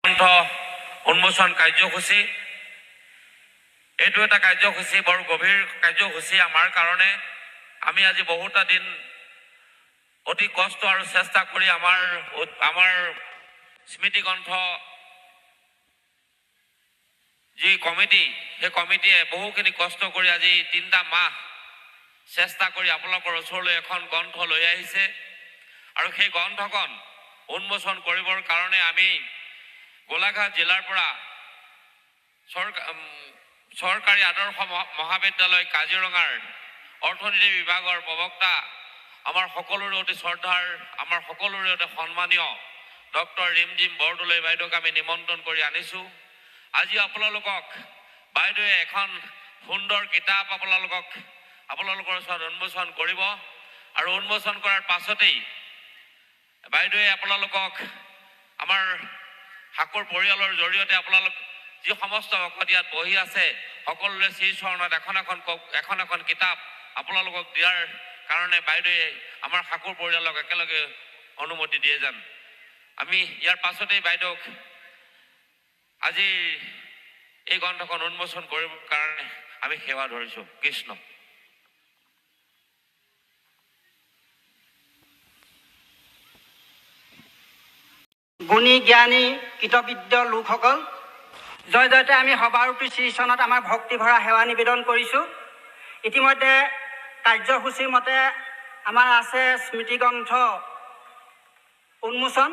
গ্ৰন্থ উন্মোচন কাৰ্যসূচী এইটো এটা কাৰ্যসূচী বৰ গভীৰ কাৰ্যসূচী আমাৰ কাৰণে। আমি আজি বহুটা দিন অতি কষ্ট আৰু চেষ্টা কৰি আমাৰ স্মৃতি গ্ৰন্থ যি কমিটি, সেই কমিটিয়ে বহুখিনি কষ্ট কৰি আজি 3টা মাহ চেষ্টা কৰি আপোনালোকৰ ওচৰলৈ এখন গ্ৰন্থ লৈ আহিছে। আৰু সেই গ্ৰন্থখন উন্মোচন কৰিবৰ কাৰণে আমি গোলাঘাট জিলাৰ পৰা চৰকাৰী আদৰ্শ মহাবিদ্যালয় কাজিৰঙাৰ অৰ্থনীতি বিভাগৰ প্ৰবক্তা আমাৰ সকলোৰে অতি শ্ৰদ্ধাৰ, আমাৰ সকলোৰে অতি সন্মানীয় ডক্টৰ ৰিমজিম বৰদলৈ বাইদেউক আমি নিমন্ত্ৰণ কৰি আনিছোঁ। আজি আপোনালোকক বাইদেৱে এখন সুন্দৰ কিতাপ আপোনালোকৰ ওচৰত উন্মোচন কৰিব। আৰু উন্মোচন কৰাৰ পাছতেই বাইদেৱে আপোনালোকক আমাৰ হাকুৰ পৰিয়ালৰ জৰিয়তে আপোনালোক যি সমস্ত ভকত ইয়াত বহি আছে সকলোৰে শ্ৰীচৰণত এখন এখন কিতাপ আপোনালোকক দিয়াৰ কাৰণে বাইদেৱে আমাৰ হাকুৰ পৰিয়ালক একেলগে অনুমতি দিয়ে যেন। আমি ইয়াৰ পাছতেই বাইদেউক আজি এই গ্ৰন্থখন উন্মোচন কৰিবৰ কাৰণে আমি সেৱা ধৰিছোঁ। কৃষ্ণ। গুণী জ্ঞানী কৃতবিদ্য লোকসকল, জয় জয়তে আমি সবাৰতী শ্ৰীচৰণত আমাৰ ভক্তি ভৰা সেৱা নিবেদন কৰিছোঁ। ইতিমধ্যে কাৰ্যসূচীৰ মতে আমাৰ আছে স্মৃতিগ্ৰন্থ উন্মোচন।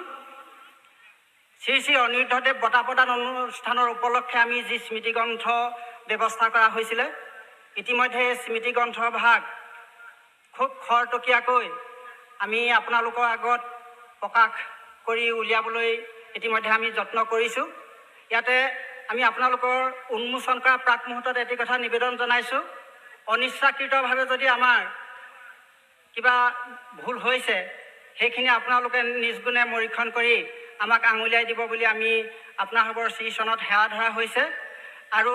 শ্ৰী শ্ৰী অনিৰুদ্ধদেৱ বঁটা প্ৰদান অনুষ্ঠানৰ উপলক্ষে আমি যি স্মৃতিগ্ৰন্থ ব্যৱস্থা কৰা হৈছিলে, ইতিমধ্যে এই স্মৃতিগ্ৰন্থৰ ভাগ খুব খৰতকীয়াকৈ আমি আপোনালোকৰ আগত প্ৰকাশ কৰি উলিয়াবলৈ ইতিমধ্যে আমি যত্ন কৰিছোঁ। ইয়াতে আমি আপোনালোকৰ উন্মোচন কৰা প্ৰাক মুহূৰ্তত এটি কথা নিবেদন জনাইছোঁ, অনিচ্ছাকৃতভাৱে যদি আমাৰ কিবা ভুল হৈছে সেইখিনি আপোনালোকে নিজ গুণে পৰীক্ষণ কৰি আমাক আঙুলিয়াই দিব বুলি আমি আপোনালোকৰ শ্ৰীচৰণত সেৱা ধৰা হৈছে। আৰু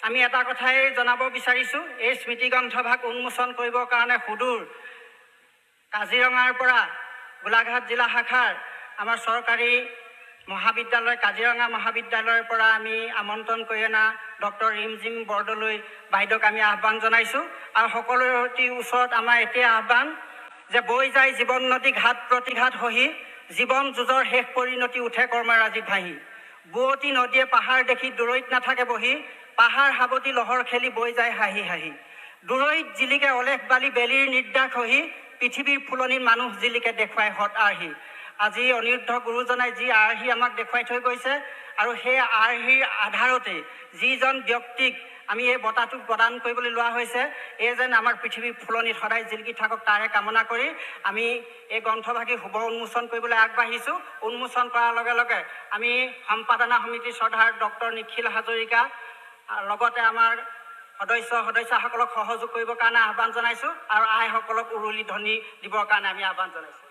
আমি এটা কথাই জনাব বিচাৰিছোঁ, এই স্মৃতিগ্ৰন্থভাগ উন্মোচন কৰিবৰ কাৰণে সুদূৰ কাজিৰঙাৰ পৰা গোলাঘাট জিলা শাখাৰ আমাৰ চৰকাৰী মহাবিদ্যালয় কাজিৰঙা মহাবিদ্যালয়ৰ পৰা আমি আমন্ত্ৰণ কৰি অনা ডক্টৰ ৰিমজিম বৰদলৈ বাইদেউক আমি আহ্বান জনাইছোঁ। আৰু সকলোৰে অতি ওচৰত আমাৰ এতিয়াই আহ্বান যে বৈ যায় জীৱন নদী ঘাট প্ৰতিঘাট সহি, জীৱন যুঁজৰ শেষ পৰিণতি উঠে কৰ্মৰাজিত ভাহি। বুৱতী নদীয়ে পাহাৰ দেখি দূৰৈত নাথাকে বহি, পাহাৰ সাৱতি লহৰ খেলি বৈ যায় হাঁহি হাঁহি। দূৰৈত জিলিকে অলেখ বালি বেলিৰ নিৰ্দাস সহি, পৃথিৱীৰ ফুলনিত মানুহ জিলিকে দেখুৱাই সৎ আৰ্হি। আজি অনিৰুদ্ধ গুৰুজনাই যি আৰ্হি আমাক দেখুৱাই থৈ গৈছে, আৰু সেই আৰ্হিৰ আধাৰতে যিজন ব্যক্তিক আমি এই বঁটাটো প্ৰদান কৰিবলৈ লোৱা হৈছে, এই যেন আমাৰ পৃথিৱীৰ ফুলনিত সদায় জিলিকি থাকক তাৰে কামনা কৰি আমি এই গ্ৰন্থভাগী শুভ উন্মোচন কৰিবলৈ আগবাঢ়িছোঁ। উন্মোচন কৰাৰ লগে লগে আমি সম্পাদনা সমিতিৰ শ্ৰদ্ধাৰ ডক্টৰ নিখিল হাজৰিকা লগতে আমাৰ সদস্যসকলক সহযোগ কৰিবৰ কাৰণে আহ্বান জনাইছোঁ, আৰু আইসকলক উৰুলি ধ্বনি দিবৰ কাৰণে আমি আহ্বান জনাইছোঁ।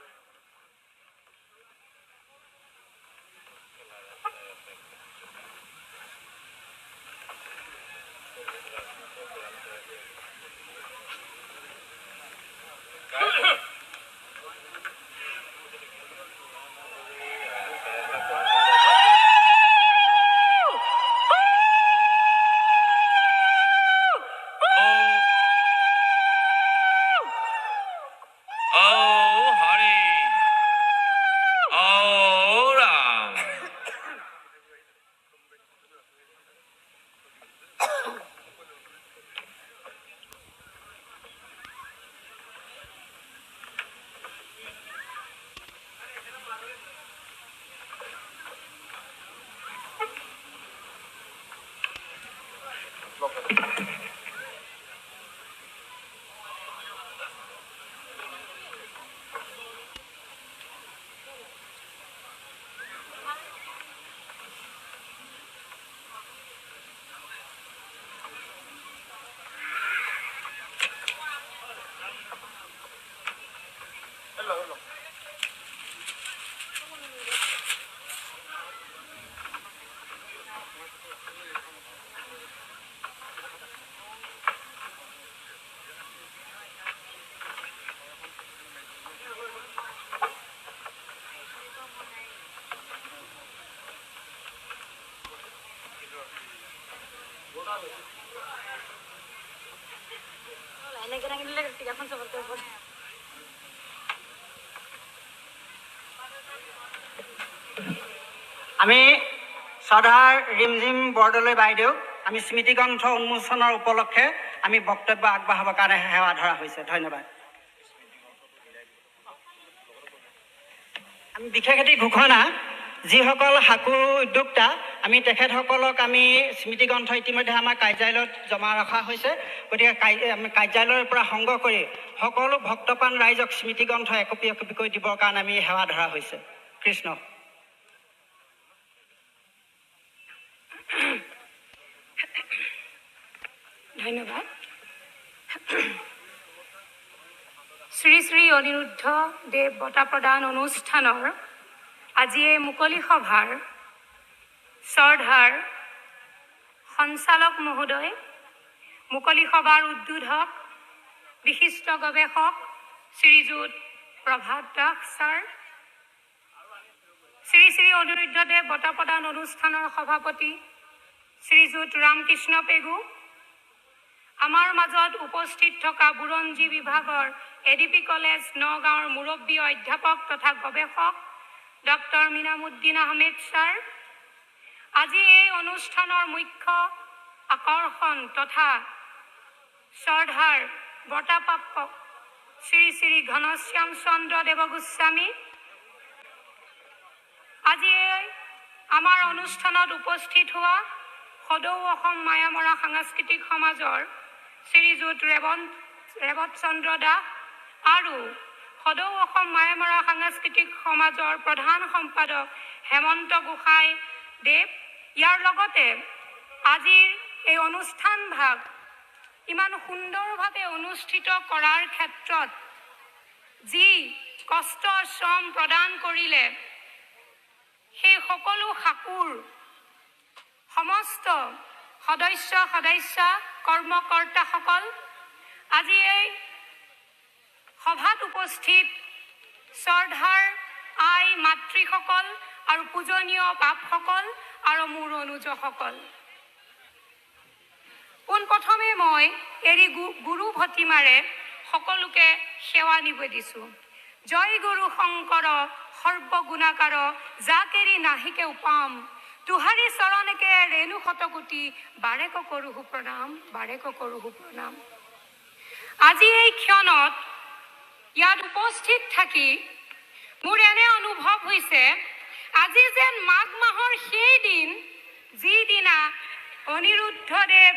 আমি শ্ৰদ্ধাৰ ৰিমঝিম বৰদলৈ বাইদেউক আমি স্মৃতিগ্ৰন্থ উন্মোচনৰ উপলক্ষে আমি বক্তব্য আগবঢ়াবৰ কাৰণে সেৱা ধৰা হৈছে। ধন্যবাদ। আমি বিশেষ এটি ঘোষণা, যিসকল সাঁকো উদ্যোক্তা আমি তেখেতসকলক আমি স্মৃতিগ্ৰন্থ ইতিমধ্যে আমাৰ কাৰ্যালয়ত জমা ৰখা হৈছে। গতিকে আমি কাৰ্যালয়ৰ পৰা সংগ্ৰহ কৰি সকলো ভক্তপ্ৰাণ ৰাইজক স্মৃতিগ্ৰন্থ একপি একপিকৈ দিবৰ কাৰণে আমি সেৱা ধৰা হৈছে। কৃষ্ণ। ধন্যবাদ। শ্ৰী শ্ৰী অনিৰুদ্ধ দেৱ বঁটা প্ৰদান অনুষ্ঠানৰ আজি এই মুকলি সভাৰ শ্ৰদ্ধাৰ সঞ্চালক মহোদয়, মুকলি সভাৰ উদ্বোধক বিশিষ্ট গৱেষক শ্ৰীযুত প্ৰভাত দাস ছাৰ, শ্ৰী শ্ৰী অনিৰুদ্ধ দেৱ বঁটা প্ৰদান অনুষ্ঠানৰ সভাপতি শ্ৰীযুত ৰামকৃষ্ণ পেগু, আমাৰ মাজত উপস্থিত থকা বুৰঞ্জী বিভাগৰ এডিপি কলেজ নগাঁৱৰ মুৰব্বী অধ্যাপক তথা গৱেষক ডক্টৰ মিনামুদ্দিন আহমেদ ছাৰ, আজি এই অনুষ্ঠানৰ মুখ্য আকৰ্ষণ তথা শ্ৰদ্ধাৰ বঁটাপ্ৰাপক শ্ৰী শ্ৰী ঘনশ্যাম চন্দ্ৰ দেৱগোস্বামী, আজি আমাৰ অনুষ্ঠানত উপস্থিত হোৱা সদৌ অসম মায়ামৰা সাংস্কৃতিক সমাজৰ শ্ৰীযুত ৰেৱত চন্দ্ৰ দাস আৰু সদৌ অসম মায়ামৰা সাংস্কৃতিক সমাজৰ প্ৰধান সম্পাদক হেমন্ত গোসাঁই দেৱ, ইয়াৰ লগতে আজিৰ এই অনুষ্ঠানভাগ ইমান সুন্দৰভাৱে অনুষ্ঠিত কৰাৰ ক্ষেত্ৰত যি কষ্ট শ্ৰম প্ৰদান কৰিলে সেই সকলো সাঁকোৰ সমস্ত সদস্যা কৰ্মকৰ্তাসকল, আজি এই সভাত উপস্থিত শ্ৰদ্ধাৰ আই মাতৃসকল আৰু পূজনীয় বাপসকল আৰু মোৰ অনুজসকল, পোনপ্ৰথমে মই এৰি গুৰু ভতিমাৰে সকলোকে সেৱা নিবেদিছোঁ। জয় গুৰু শংকৰ সৰ্বগুণাকাৰ, যাকেৰি নাহিকে উপাম, তুহাৰী চৰণকে ৰেণু শতকোটি, বাৰেক কৰোহো প্ৰণাম, বাৰেক কৰোহো প্ৰণাম। আজি এই ক্ষণত ইয়াত উপস্থিত থাকি মোৰ এনে অনুভৱ হৈছে, আজি যেন মাঘ মাহৰ সেই দিন যিদিনা অনিৰুদ্ধদেৱ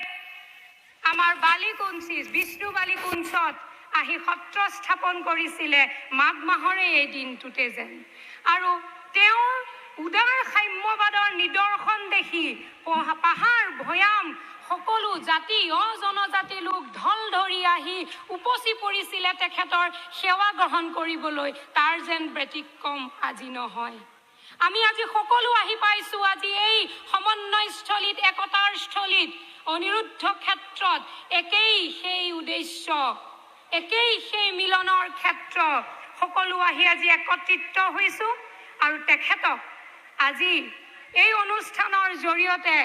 আমাৰ বালিকুঞ্চি বিষ্ণু বালিকুঞ্চত আহি সত্ৰ স্থাপন কৰিছিলে, মাঘ মাহৰে এই দিনটোতে যেন, আৰু তেওঁৰ উদাৰ সাম্যবাদৰ নিদৰ্শন দেখি পাহাৰ ভৈয়াম সকলো জাতি অজনজাতি লোক ঢল ধৰি আহি উপচি পৰিছিলে তেখেতৰ সেৱা গ্ৰহণ কৰিবলৈ, তাৰ যেন ব্যতিক্ৰম আজি নহয়। আমি আজি সকলো আহি পাইছোঁ আজি এই সমন্বয়স্থলীত, একতাৰ স্থলীত, অনিৰুদ্ধ ক্ষেত্ৰত, একেই সেই উদ্দেশ্য, একেই সেই মিলনৰ ক্ষেত্ৰ, সকলো আহি আজি একত্ৰিত হৈছোঁ আৰু তেখেতক আজি এই অনুষ্ঠানৰ জৰিয়তে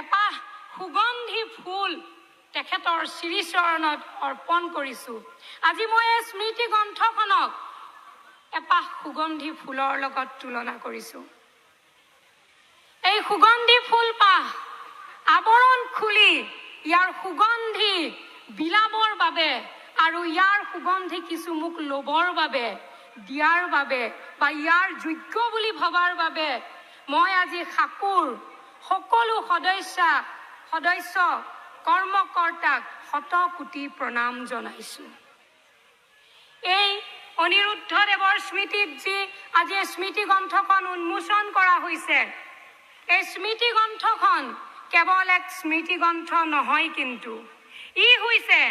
এপাহ সুগন্ধি ফুল তেখেতৰ শ্ৰীচৰণত অৰ্পণ কৰিছোঁ। আজি মই এই স্মৃতি গ্ৰন্থখনক এপাহ সুগন্ধি ফুলৰ লগত তুলনা কৰিছোঁ। এই সুগন্ধি ফুলপাহ আৱৰণ খুলি ইয়াৰ সুগন্ধি বিলাবৰ বাবে আৰু ইয়াৰ সুগন্ধি কিছু মোক ল'বৰ বাবে, দিয়াৰ বাবে বা ইয়াৰ যোগ্য বুলি ভবাৰ বাবে মই আজি সাঁকোৰ সকলো সদস্য কৰ্মকৰ্তাক শত কোটি প্ৰণাম জনাইছোঁ। এই অনিৰুদ্ধদেৱৰ স্মৃতিত যি আজি স্মৃতি গ্ৰন্থখন উন্মোচন কৰা হৈছে, এই স্মৃতি গ্ৰন্থখন কেৱল এক স্মৃতি গ্ৰন্থ নহয়, কিন্তু ই হৈছে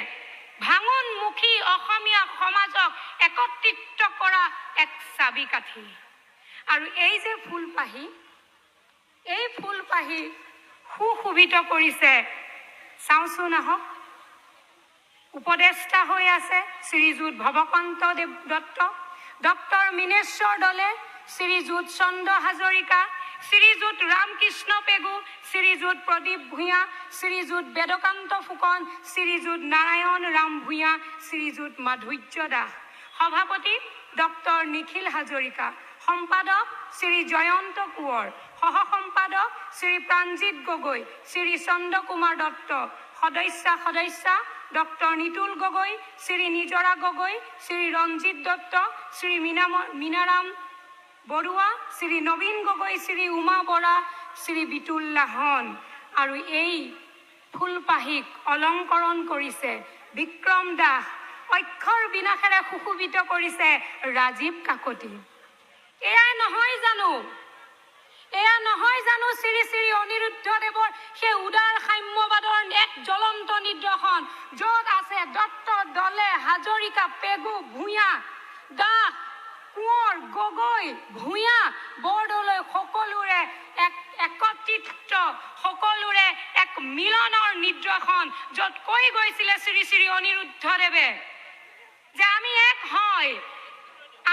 ভাঙোনমুখী অসমীয়া সমাজক একত্ৰিত কৰা এক চাবিকাঠি। আৰু এই যে ফুলপাহি, এই ফুলপাহি সুশোভিত কৰিছে, চাওঁচোন আহক, উপদেষ্টা হৈ আছে শ্ৰীযুত ভৱকান্ত দত্ত, ডক্টৰ মীনেশ্বৰ দলে, শ্ৰীযুত চন্দ্ৰ হাজৰিকা, শ্ৰীযুত ৰামকৃষ্ণ পেগু, শ্ৰীযুত প্ৰদীপ ভূঞা, শ্ৰীযুত বেদকান্ত ফুকন, শ্ৰীযুত নাৰায়ণ ৰাম ভূঞা, শ্ৰীযুত মাধুৰ্য দাস। সভাপতি ডক্টৰ নিখিল হাজৰিকা, সম্পাদক শ্ৰী জয়ন্ত কোঁৱৰ, সহ সম্পাদক শ্ৰী প্ৰাণজিৎ গগৈ, শ্ৰী চন্দ্ৰ কুমাৰ দত্ত, সদস্যা ডক্টৰ নিতুল গগৈ, শ্ৰী নিজৰা গগৈ, শ্ৰী ৰঞ্জিত দত্ত, শ্ৰী মীনাৰাম বৰুৱা, শ্ৰী নবীন গগৈ, শ্ৰী উমা বৰা, শ্ৰী বিতুল লাহন। আৰু এই ফুলপাহিক অলংকৰণ কৰিছে বিক্ৰম দাস, অক্ষৰ বিনাশেৰে সুশোভিত কৰিছে ৰাজীৱ কাকতি। এয়া নহয় জানো শ্ৰী শ্ৰী অনিৰুদ্ধদেৱৰ সেই উদাৰ সাম্যবাদৰ এক জ্বলন্ত নিদৰ্শন, য'ত আছে দত্ত, দলে, হাজৰিকা, পেগু, ভূঞা, দাস, কোঁৱৰ, গগৈ, ভূঞা, বৰদলৈ সকলোৰে এক একত্ৰিত, সকলোৰে এক মিলনৰ নিদৰ্শন, য'ত কৈ গৈছিলে শ্ৰী শ্ৰী অনিৰুদ্ধদেৱে যে আমি এক হয়,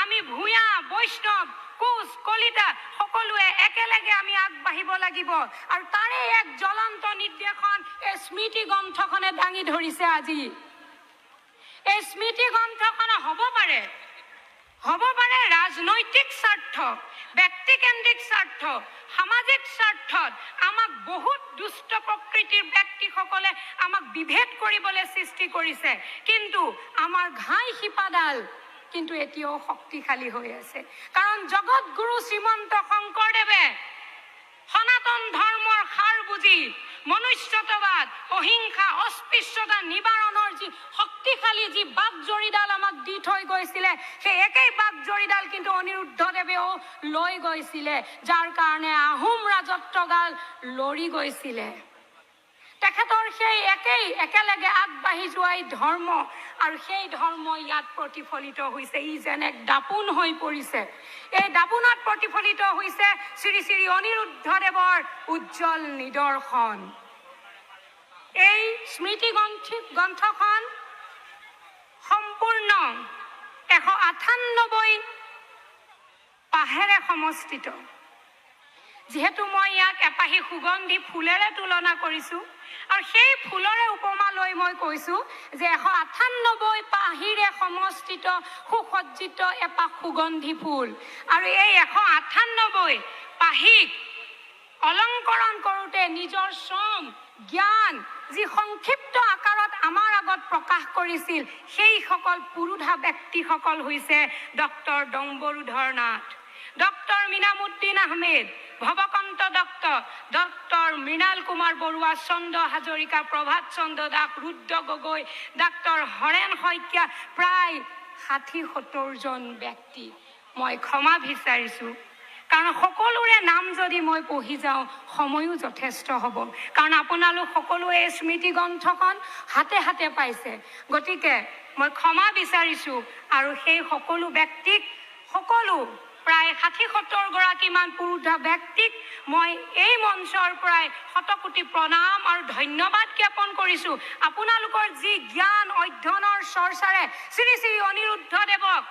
আমি ভূঞা, বৈষ্ণৱ, কোচ, কলিতা সকলোৱে একেলগে আমি আগবাঢ়িব লাগিব। আৰু তাৰে এক জ্বলন্ত নিৰ্দেশন এই স্মৃতি গ্ৰন্থখনে দাঙি ধৰিছে আজি। এই স্মৃতি গ্ৰন্থখন হ'ব পাৰে ৰাজনৈতিক স্বাৰ্থ, ব্যক্তিকেন্দ্ৰিক স্বাৰ্থ, সামাজিক স্বাৰ্থত আমাক বহুত দুষ্ট প্ৰকৃতিৰ ব্যক্তিসকলে আমাক বিভেদ কৰিবলৈ সৃষ্টি কৰিছে, কিন্তু আমাৰ ঘাই শিপাডাল কিন্তু এতিয়াও শক্তিশালী হৈ আছে। কাৰণ জগত গুৰু শ্ৰীমন্ত শংকৰদেৱে সনাতন ধৰ্মৰ সাৰ বুজি মনুষ্যত্ববাদ, অহিংসা, অস্পৃশ্যতা নিবাৰণৰ যি শক্তিশালী যি বাক জৰীডাল আমাক দি থৈ গৈছিলে, সেই একেই বাক জৰীডাল কিন্তু অনিৰুদ্ধদেৱেও লৈ গৈছিলে, যাৰ কাৰণে আহোম ৰাজত্বকাল লৰি গৈছিলে। তেখেতৰ সেই একেলগে আগবাঢ়ি যোৱাই ধৰ্ম, আৰু সেই ধৰ্ম ইয়াত প্ৰতিফলিত হৈছে। ই যেন এক দাপোন হৈ পৰিছে। এই দাপোনত প্ৰতিফলিত হৈছে শ্ৰী শ্ৰী অনিৰুদ্ধদেৱৰ উজ্জ্বল নিদৰ্শন। এই স্মৃতি গ্ৰন্থখন সম্পূৰ্ণ 198 পাহেৰে সমষ্টিত। যিহেতু মই ইয়াক এপাহি সুগন্ধি ফুলেৰে তুলনা কৰিছোঁ, আৰু সেই ফুলৰে উপমা লৈ মই কৈছোঁ যে 198 পাহিৰে সমষ্টিত সুসজ্জিত এপাহ সুগন্ধি ফুল। আৰু এই 198 পাহিক অলংকৰণ কৰোঁতে নিজৰ শ্ৰম, জ্ঞান যি সংক্ষিপ্ত আকাৰত আমাৰ আগত প্ৰকাশ কৰিছিল, সেইসকল পুৰোধা ব্যক্তিসকল হৈছে doctor Dambarudhar Nath, doctor Minamuddin Ahmed, Bhabakanta Dutta, doctor Mrinal Kumar Barua, Chandra Hazarika, Prabhat Chandra Das, Rudra Gogoi, doctor Haren Saikia, প্ৰায় 60-70 জন ব্যক্তি। মই ক্ষমা বিচাৰিছোঁ, কাৰণ সকলোৰে নাম যদি মই পঢ়ি যাওঁ সময়ো যথেষ্ট হ'ব, কাৰণ আপোনালোক সকলোৱে এই স্মৃতি গ্ৰন্থখন হাতে হাতে পাইছে। গতিকে মই ক্ষমা বিচাৰিছোঁ, আৰু সেই সকলো ব্যক্তিক, সকলো প্ৰায় 60-70 গৰাকীমান পুৰুধা ব্যক্তিক মই এই মঞ্চৰ পৰাই শতকোটি প্ৰণাম আৰু ধন্যবাদ জ্ঞাপন কৰিছোঁ। আপোনালোকৰ যি জ্ঞান অধ্যয়নৰ চৰ্চাৰে শ্ৰী শ্ৰী অনিৰুদ্ধদেৱক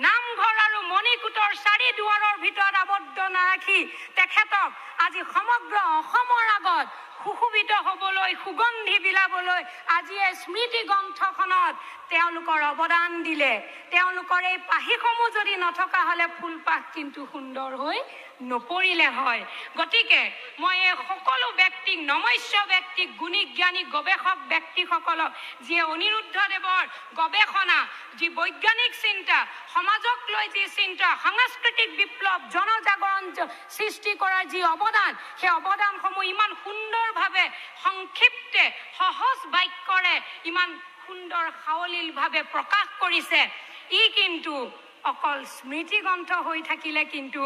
নামঘৰ আৰু মণিকূটৰ 4 দুৱাৰৰ ভিতৰত আবদ্ধ নাৰাখি তেখেতক আজি সমগ্ৰ অসমৰ আগত সুশোভিত হ'বলৈ, সুগন্ধি বিলাবলৈ আজি এই স্মৃতি গ্ৰন্থখনত তেওঁলোকৰ অৱদান দিলে। তেওঁলোকৰ এই পাহিসমূহ যদি নথকা হ'লে ফুলপাহ কিন্তু সুন্দৰ হৈ নপৰিলে হয়। গতিকে মই এই সকলো ব্যক্তিক, নমস্য ব্যক্তিক, গুণী জ্ঞানী গৱেষক ব্যক্তিসকলক, যিয়ে অনিৰুদ্ধদেৱৰ গৱেষণা, যি বৈজ্ঞানিক চিন্তা, সমাজক লৈ যি চিন্তা, সাংস্কৃতিক বিপ্লৱ, জনজাগৰণ সৃষ্টি কৰাৰ যি অৱদান, সেই অৱদানসমূহ ইমান সুন্দৰভাৱে, সংক্ষিপ্তে, সহজ বাক্যৰে ইমান সুন্দৰ সাৱলীলভাৱে প্ৰকাশ কৰিছে। ই কিন্তু অকল স্মৃতি গ্ৰন্থ হৈ থাকিলে কিন্তু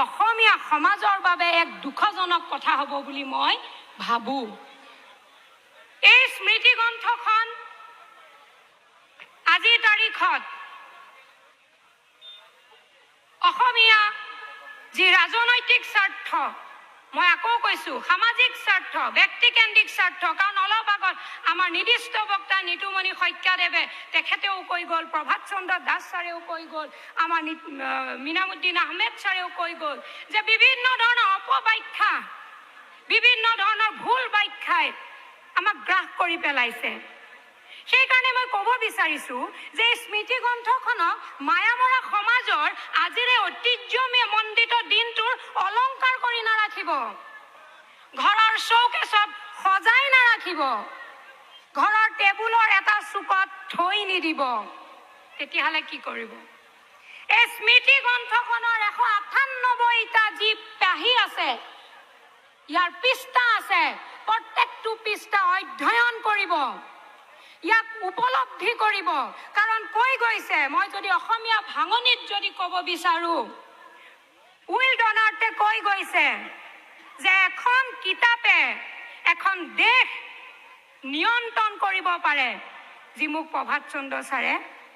অসমীয়া সমাজৰ বাবে এক দুখজনক কথা হ'ব বুলি মই ভাবোঁ। এই স্মৃতি গ্ৰন্থখন আজিৰ তাৰিখত অসমীয়া যি ৰাজনৈতিক স্বাৰ্থ, মই আকৌ কৈছোঁ সামাজিক স্বাৰ্থ, ব্যক্তিকেন্দ্ৰিক স্বাৰ্থ, কাৰণ অলপ আগত আমাৰ নিৰ্দিষ্ট বক্তা নিতুমণি শইকীয়াদেৱে তেখেতেও কৈ গ'ল, প্ৰভাত চন্দ্ৰ দাস ছাৰেও কৈ গ'ল, আমাৰ মিনামুদ্দিন আহমেদ ছাৰেও কৈ গ'ল যে বিভিন্ন ধৰণৰ অপব্যাখ্যা, বিভিন্ন ধৰণৰ ভুল ব্যাখ্যাই আমাক গ্ৰাস কৰি পেলাইছে। সেইকাৰণে মই ক'ব বিচাৰিছো যে এই স্মৃতি গ্ৰন্থখনক মায়ামৰা সমাজৰ আজিৰে ঐতিহ্যমণ্ডিত দিনটোৰ অলংকাৰ কৰি নাৰাখিব, ঘৰৰ চৌকেছত সজাই নাৰাখিব, ঘৰৰ টেবুলৰ এটা চুকত থৈ নিদিব। তেতিয়াহ'লে কি কৰিব? এই স্মৃতি গ্ৰন্থখনৰ 198টা যি পাহি আছে, ইয়াৰ পৃষ্ঠা আছে, প্ৰত্যেকটো পৃষ্ঠা অধ্যয়ন কৰিব, ইয়াক উপলব্ধি কৰিব। কাৰণ কৈ গৈছে, মই যদি অসমীয়া ভাঙনিত যদি ক'ব বিচাৰো, উইল ডনাৰ্টে কৈ গৈছে যে এখন কিতাপে এখন দেশ নিয়ন্ত্ৰণ কৰিব পাৰে, যি মোক প্ৰভাত চন্দ্ৰ ছাৰে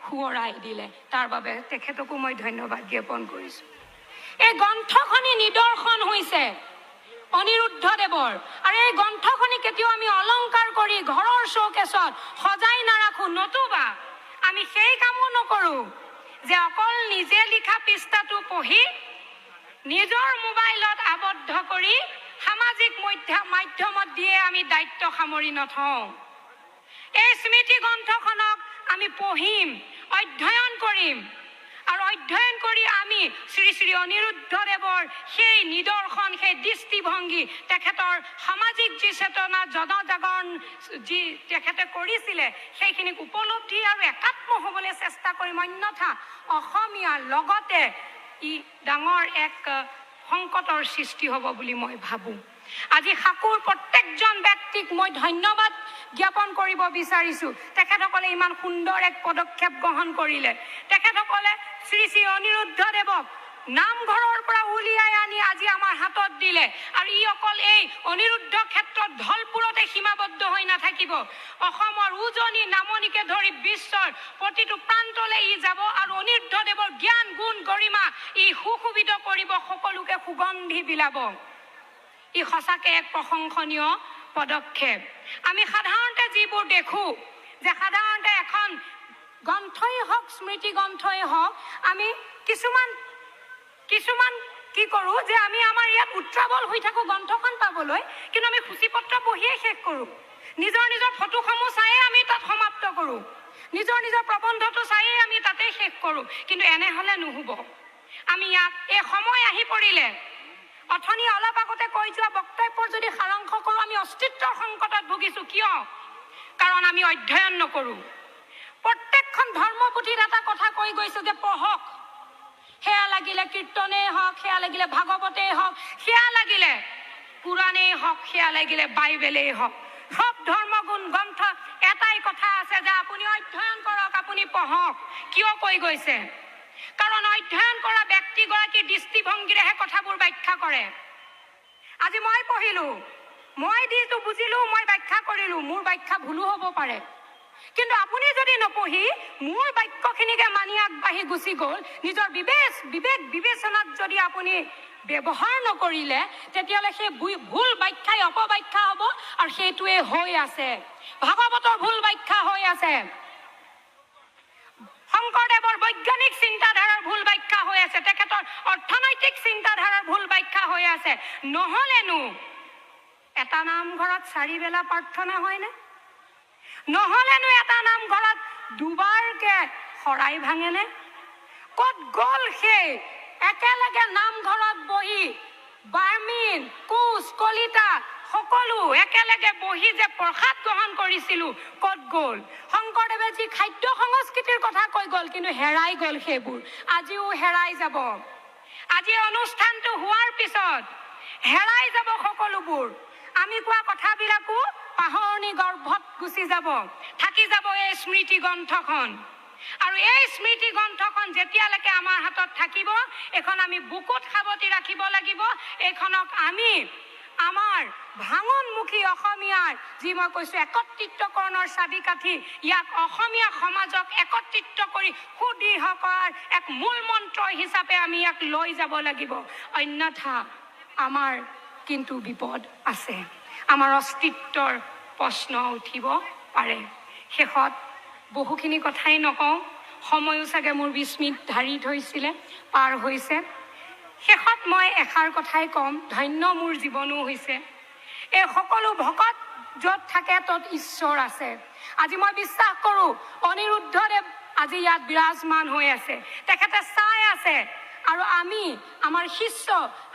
সোঁৱৰাই দিলে। তাৰ বাবে তেখেতকো মই ধন্যবাদ জ্ঞাপন কৰিছোঁ। এই গ্ৰন্থখনি নিদৰ্শন হৈছে অনিৰুদ্ধদেৱৰ, আৰু এই গ্ৰন্থখনি কেতিয়াও আমি অলংকাৰ কৰি ঘৰৰ চৌকেছত সজাই নাৰাখো, নতুবা আমি সেই কামো নকৰোঁ যে অকল নিজে লিখা পৃষ্ঠাটো পঢ়ি নিজৰ মোবাইলত আবদ্ধ কৰি সামাজিক মাধ্যমত দিয়ে আমি দায়িত্ব সামৰি নথওঁ। এই স্মৃতি গ্ৰন্থখনক আমি পঢ়িম, অধ্যয়ন কৰিম, আৰু অধ্যয়ন কৰি আমি শ্ৰী শ্ৰী অনিৰুদ্ধদেৱৰ সেই নিদৰ্শন, সেই দৃষ্টিভংগী, তেখেতৰ সামাজিক যি চেতনা, জনজাগৰণ যি তেখেতে কৰিছিলে, সেইখিনিক উপলব্ধি আৰু একাত্ম হ'বলৈ চেষ্টা কৰিম। অন্যথা অসমীয়াৰ লগতে ই ডাঙৰ এক সংকটৰ সৃষ্টি হ'ব বুলি মই ভাবোঁ। আজি সাকুৰ প্ৰত্যেকজন ব্যক্তিক মই ধন্যবাদ জ্ঞাপন কৰিব বিচাৰিছোঁ। তেখেতসকলে ইমান সুন্দৰ এক পদক্ষেপ গ্ৰহণ কৰিলে। তেখেতসকলে শ্ৰী শ্ৰী অনিৰুদ্ধদেৱক নামঘৰৰ পৰা উলিয়াই আনি আজি আমাৰ হাতত দিলে, আৰু ই অকল এই অনিৰুদ্ধ ক্ষেত্ৰত ধলপুৰতে সীমাবদ্ধ হৈ নাথাকিব। অসমৰ উজনি নামনিকে ধৰি বিশ্বৰ প্ৰতিটো প্ৰান্তলৈ ই যাব, আৰু অনিৰুদ্ধদেৱৰ জ্ঞান, গুণ, গৰিমা ই সুশোভিত কৰিব, সকলোকে সুগন্ধি বিলাব। ই সঁচাকৈ এক প্ৰশংসনীয় পদক্ষেপ। আমি সাধাৰণতে যিবোৰ দেখোঁ যে সাধাৰণতে এখন গ্ৰন্থই হওক, স্মৃতি গ্ৰন্থই হওক, আমি কিছুমান কি কৰোঁ যে আমি আমাৰ ইয়াত উত্ৰাৱল হৈ থাকোঁ গ্ৰন্থখন পাবলৈ, কিন্তু আমি সূচীপত্ৰ পঢ়িয়ে শেষ কৰোঁ। নিজৰ ফটোসমূহ চায়ে আমি তাত সমাপ্ত কৰোঁ, নিজৰ প্ৰবন্ধটো চায়ে আমি তাতে শেষ কৰোঁ। কিন্তু এনে হ'লে নহ'ব। আমি ইয়াক এই সময় আহি পৰিলে, অথনি অলপ আগতে কৈ যোৱা বক্তব্যৰ যদি সাৰাংশ কৰোঁ, আমি অস্তিত্বৰ সংকটত ভুগিছোঁ। কিয়? কাৰণ আমি অধ্যয়ন নকৰোঁ। প্ৰত্যেকখন ধৰ্মপুথিত এটা কথা কৈ গৈছে যে পঢ়ক, সেয়া লাগিলে কীৰ্তনেই হওক, সেয়া লাগিলে ভাগৱতেই হওক, সেয়া লাগিলে পুৰাণেই হওক, সেয়া লাগিলে বাইবেলেই হওক, সব ধৰ্মগুণ গ্ৰন্থ এটাই কথা আছে যে আপুনি অধ্যয়ন কৰক, আপুনি পঢ়ক। কিয় কৈ গৈছে? কাৰণ অধ্যয়ন কৰা ব্যক্তিগৰাকীৰ দৃষ্টিভংগীৰেহে কথাবোৰ ব্যাখ্যা কৰে। আজি মই পঢ়িলোঁ, মই যিটো বুজিলোঁ মই ব্যাখ্যা কৰিলোঁ, মোৰ ব্যাখ্যা ভুলো হ'ব পাৰে। কিন্তু আপুনি যদি নপঢ়ি মোৰ বাক্যখিনিকে মানি আগবাঢ়ি গুচি গ'ল, নিজৰ বিবেক বিবেচনাত যদি আপুনি ব্যৱহাৰ নকৰিলে, তেতিয়াহ'লে সেই ভুল ব্যাখ্যাই অপব্যাখ্যা হ'ব, আৰু সেইটোৱে হৈ আছে। ভাগৱতৰ ভুল ব্যাখ্যা হৈ আছে, শংকৰদেৱৰ বৈজ্ঞানিক চিন্তাধাৰাৰ ভুল ব্যাখ্যা হৈ আছে, তেখেতৰ অৰ্থনৈতিক চিন্তাধাৰাৰ ভুল ব্যাখ্যা হৈ আছে। নহ'লেনো এটা নামঘৰত 4 বেলা প্ৰাৰ্থনা হয়নে? নহ'লেনো এটা নামঘৰত দুবাৰকে শৰাই ভাঙেনে? ক'ত গ'ল সেই একেলগে নামঘৰত বহি বাৰ্মিন, কোচ, কলিতা সকলো একেলগে বহি যে প্ৰসাদ গ্ৰহণ কৰিছিলোঁ, ক'ত গ'ল? শংকৰদেৱে যি খাদ্য সংস্কৃতিৰ কথা কৈ গ'ল, কিন্তু হেৰাই গ'ল সেইবোৰ, আজিও হেৰাই যাব। আজি অনুষ্ঠানটো হোৱাৰ পিছত হেৰাই যাব সকলোবোৰ। আমি কোৱা কথাবিলাকো পাহৰণি গৰ্ভত গুচি যাব, থাকি যাব এই স্মৃতি গ্ৰন্থখন। আৰু এই স্মৃতি গ্ৰন্থখন যেতিয়ালৈকে আমাৰ হাতত থাকিব, এখন আমি বুকুত সাৱটি ৰাখিব লাগিব। এইখনক আমি আমাৰ ভাঙোনমুখী অসমীয়াৰ যি মই কৈছোঁ একত্ৰিতকৰণৰ চাবিকাঠি, ইয়াক অসমীয়া সমাজক একত্ৰিত কৰি সুদৃঢ় কৰাৰ এক মূল মন্ত্ৰ হিচাপে আমি ইয়াক লৈ যাব লাগিব। অন্যথা আমাৰ কিন্তু বিপদ আছে, আমাৰ অস্তিত্বৰ প্ৰশ্ন উঠিব পাৰে। শেষত বহুখিনি কথাই নকওঁ, সময়ো চাগে মোৰ 20 মিনিট ধাৰি থৈছিলে, পাৰ হৈছে। শেষত মই এষাৰ কথাই ক'ম, ধন্য মোৰ জীৱনো হৈছে। এই সকলো ভকত য'ত থাকে ত'ত ঈশ্বৰ আছে। আজি মই বিশ্বাস কৰোঁ অনিৰুদ্ধদেৱ আজি ইয়াত বিৰাজমান হৈ আছে, তেখেতে চাই আছে আৰু আমি আমাৰ শিষ্য,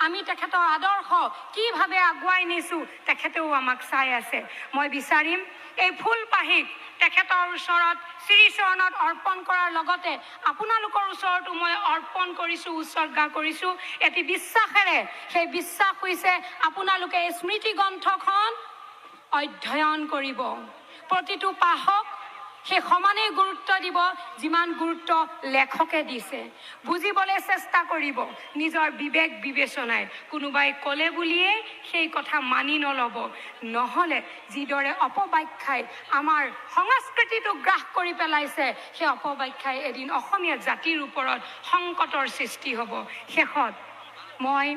আমি তেখেতৰ আদৰ্শ কিভাৱে আগুৱাই নিছোঁ তেখেতেও আমাক চাই আছে। মই বিচাৰিম এই ফুলপাহিক তেখেতৰ ওচৰত শ্ৰীচৰণত অৰ্পণ কৰাৰ লগতে আপোনালোকৰ ওচৰতো মই অৰ্পণ কৰিছোঁ, উৎসৰ্গা কৰিছোঁ এটি বিশ্বাসেৰে। সেই বিশ্বাস হৈছে আপোনালোকে এই স্মৃতি গ্ৰন্থখন অধ্যয়ন কৰিব, প্ৰতিটো পাঠক সেই সমানেই গুৰুত্ব দিব যিমান গুৰুত্ব লেখকে দিছে। বুজিবলৈ চেষ্টা কৰিব নিজৰ বিবেক বিবেচনাই। কোনোবাই ক'লে বুলিয়েই সেই কথা মানি নল'ব, নহ'লে যিদৰে অপব্যাখ্যাই আমাৰ সংস্কৃতিটো গ্ৰাস কৰি পেলাইছে, সেই অপব্যাখ্যাই এদিন অসমীয়া জাতিৰ ওপৰত সংকটৰ সৃষ্টি হ'ব। শেষত মই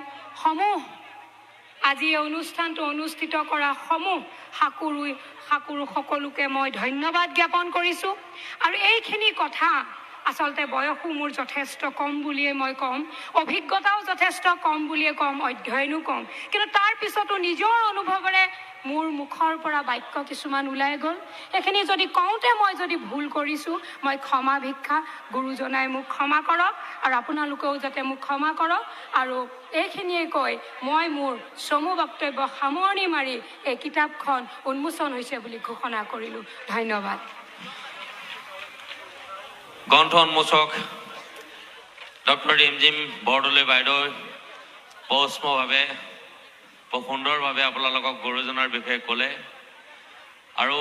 আজি এই অনুষ্ঠানটো অনুষ্ঠিত কৰা সমূহ সাকুৰু সকলোকে মই ধন্যবাদ জ্ঞাপন কৰিছোঁ। আৰু এইখিনি কথা আচলতে বয়সো মোৰ যথেষ্ট কম বুলিয়ে মই ক'ম, অভিজ্ঞতাও যথেষ্ট কম বুলিয়ে ক'ম, অধ্যয়নো কম, কিন্তু তাৰ পিছতো নিজৰ অনুভৱেৰে মোৰ মুখৰ পৰা বাক্য কিছুমান ওলাই গ'ল। সেইখিনি যদি কওঁতে মই যদি ভুল কৰিছোঁ, মই ক্ষমা ভিক্ষা, গুৰুজনাই মোক ক্ষমা কৰক আৰু আপোনালোকেও যাতে মোক ক্ষমা কৰক। আৰু এইখিনিয়ে কৈ মই মোৰ চমু বক্তব্য সামৰণি মাৰি এই কিতাপখন উন্মোচন হৈছে বুলি ঘোষণা কৰিলোঁ। ধন্যবাদ। গ্ৰন্থ উন্মোচক ডক্টৰ ৰিমজিম বৰদলৈ বাইদেউ পৌষ্মভাৱে সুন্দৰভাৱে আপোনালোকক গুৰুজনাৰ বিষয়ে ক'লে আৰু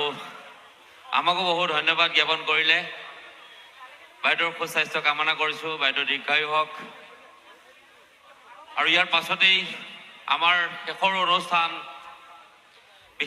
আমাকো বহুত ধন্যবাদ জ্ঞাপন কৰিলে। বাইদেউৰ সুস্বাস্থ্য কামনা কৰিছোঁ, বাইদেউ দীৰ্ঘায়ু হওক। আৰু ইয়াৰ পাছতেই আমাৰ শেষৰ অনুষ্ঠান